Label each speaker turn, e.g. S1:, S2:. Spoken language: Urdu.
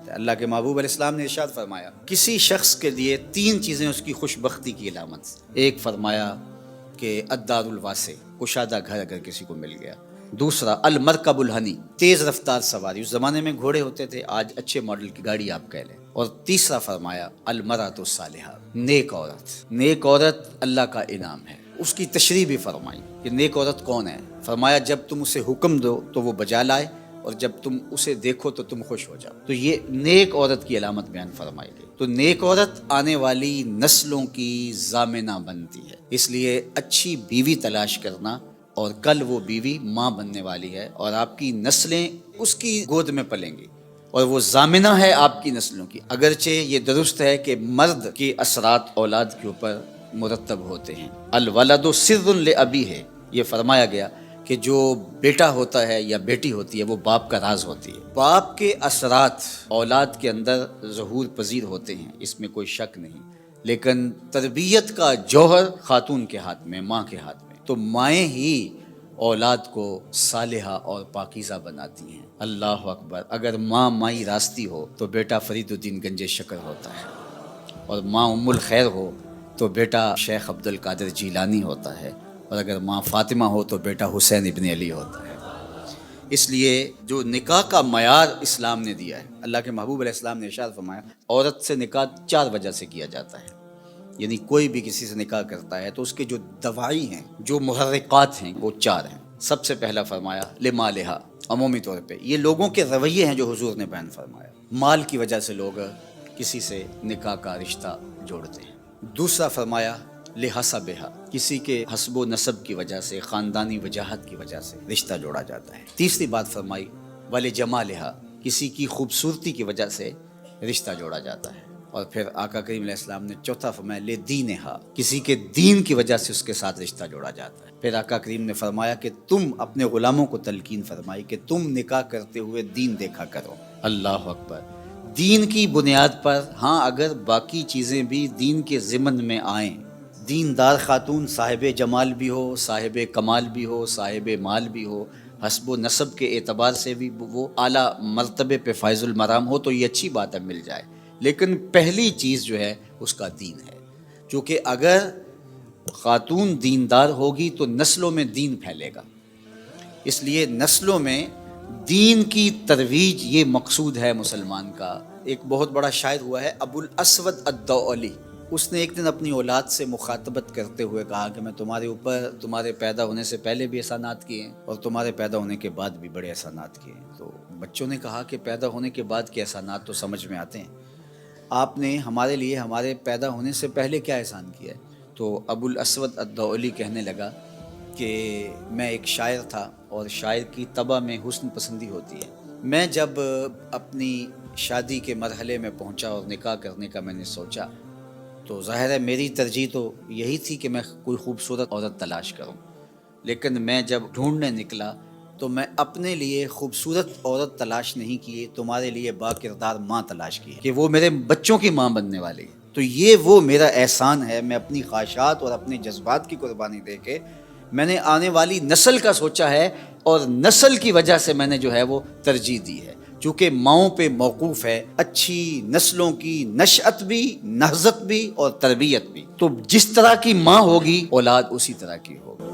S1: اللہ کے محبوب علیہ السلام نے ارشاد فرمایا کسی شخص کے لیے 3 چیزیں اس کی خوش بختی کی علامت. ایک فرمایا کہ الدار الواسع، کشادہ گھر اگر کسی کو مل گیا. دوسرا المرکب الحنی، تیز رفتار سواری. اس زمانے میں گھوڑے ہوتے تھے، آج اچھے ماڈل کی گاڑی آپ کہہ لیں. اور تیسرا فرمایا المرأۃ الصالحہ، نیک عورت. نیک عورت اللہ کا انعام ہے. اس کی تشریح بھی فرمائی کہ نیک عورت کون ہے. فرمایا جب تم اسے حکم دو تو وہ بجا لائے، اور جب تم اسے دیکھو تو تم خوش ہو جاؤ. تو یہ نیک عورت کی علامت بیان فرمائی گئی. تو نیک عورت آنے والی نسلوں کی ضامنہ بنتی ہے. اس لیے اچھی بیوی تلاش کرنا، اور کل وہ بیوی ماں بننے والی ہے اور آپ کی نسلیں اس کی گود میں پلیں گی، اور وہ ضامنہ ہے آپ کی نسلوں کی. اگرچہ یہ درست ہے کہ مرد کے اثرات اولاد کے اوپر مرتب ہوتے ہیں. الولد سر لابی ہے، یہ فرمایا گیا کہ جو بیٹا ہوتا ہے یا بیٹی ہوتی ہے وہ باپ کا راز ہوتی ہے. باپ کے اثرات اولاد کے اندر ظہور پذیر ہوتے ہیں، اس میں کوئی شک نہیں. لیکن تربیت کا جوہر خاتون کے ہاتھ میں، ماں کے ہاتھ میں. تو مائیں ہی اولاد کو صالحہ اور پاکیزہ بناتی ہیں. اللہ اکبر. اگر ماں مائی راستی ہو تو بیٹا فرید الدین گنج شکر ہوتا ہے، اور ماں ام الخیر ہو تو بیٹا شیخ عبد القادر جیلانی ہوتا ہے، اور اگر ماں فاطمہ ہو تو بیٹا حسین ابن علی ہوتا ہے. اس لیے جو نکاح کا معیار اسلام نے دیا ہے، اللہ کے محبوب علیہ السلام نے ارشاد فرمایا عورت سے نکاح 4 وجہ سے کیا جاتا ہے. یعنی کوئی بھی کسی سے نکاح کرتا ہے تو اس کے جو دواعی ہیں، جو محرکات ہیں، وہ 4 ہیں. سب سے پہلا فرمایا لمالہا، عمومی طور پہ یہ لوگوں کے رویے ہیں جو حضور نے بیان فرمایا. مال کی وجہ سے لوگ کسی سے نکاح کا رشتہ جوڑتے ہیں. دوسرا فرمایا لحسبہا، کسی کے حسب و نسب کی وجہ سے، خاندانی وجاہت کی وجہ سے رشتہ جوڑا جاتا ہے. تیسری بات فرمائی ولجمالہا، کسی کی خوبصورتی کی وجہ سے رشتہ جوڑا جاتا ہے. اور پھر آقا کریم علیہ السلام نے چوتھا فرمایا لدینہا، کسی کے دین کی وجہ سے اس کے ساتھ رشتہ جوڑا جاتا ہے. پھر آقا کریم نے فرمایا کہ تم اپنے غلاموں کو تلقین فرمائی کہ تم نکاح کرتے ہوئے دین دیکھا کرو. اللہ اکبر. دین کی بنیاد پر، ہاں اگر باقی چیزیں بھی دین کے ضمن میں آئیں، دیندار خاتون صاحب جمال بھی ہو، صاحب کمال بھی ہو، صاحب مال بھی ہو، حسب و نسب کے اعتبار سے بھی وہ اعلیٰ مرتبے پہ فائز المرام ہو، تو یہ اچھی بات ہے، مل جائے. لیکن پہلی چیز جو ہے اس کا دین ہے، کیونکہ اگر خاتون دیندار ہوگی تو نسلوں میں دین پھیلے گا. اس لیے نسلوں میں دین کی ترویج یہ مقصود ہے مسلمان کا. ایک بہت بڑا شاعر ہوا ہے ابو الاسود الدؤلی، اس نے ایک دن اپنی اولاد سے مخاطبت کرتے ہوئے کہا کہ میں تمہارے اوپر تمہارے پیدا ہونے سے پہلے بھی احسانات کیے ہیں اور تمہارے پیدا ہونے کے بعد بھی بڑے احسانات کیے ہیں. تو بچوں نے کہا کہ پیدا ہونے کے بعد کے احسانات تو سمجھ میں آتے ہیں، آپ نے ہمارے لیے ہمارے پیدا ہونے سے پہلے کیا احسان کیا ہے؟ تو ابو الاسود الدؤلی کہنے لگا کہ میں ایک شاعر تھا، اور شاعر کی طبع میں حسن پسندی ہوتی ہے. میں جب اپنی شادی کے مرحلے میں پہنچا اور نکاح کرنے کا میں نے سوچا، تو ظاہر ہے میری ترجیح تو یہی تھی کہ میں کوئی خوبصورت عورت تلاش کروں. لیکن میں جب ڈھونڈنے نکلا تو میں اپنے لیے خوبصورت عورت تلاش نہیں کی، تمہارے لیے با کردار ماں تلاش کی کہ وہ میرے بچوں کی ماں بننے والی ہے. تو یہ وہ میرا احسان ہے. میں اپنی خواہشات اور اپنے جذبات کی قربانی دے کے میں نے آنے والی نسل کا سوچا ہے، اور نسل کی وجہ سے میں نے جو ہے وہ ترجیح دی ہے، چونکہ ماؤں پہ موقوف ہے اچھی نسلوں کی نشأت بھی، نہضت بھی اور تربیت بھی. تو جس طرح کی ماں ہوگی اولاد اسی طرح کی ہوگی.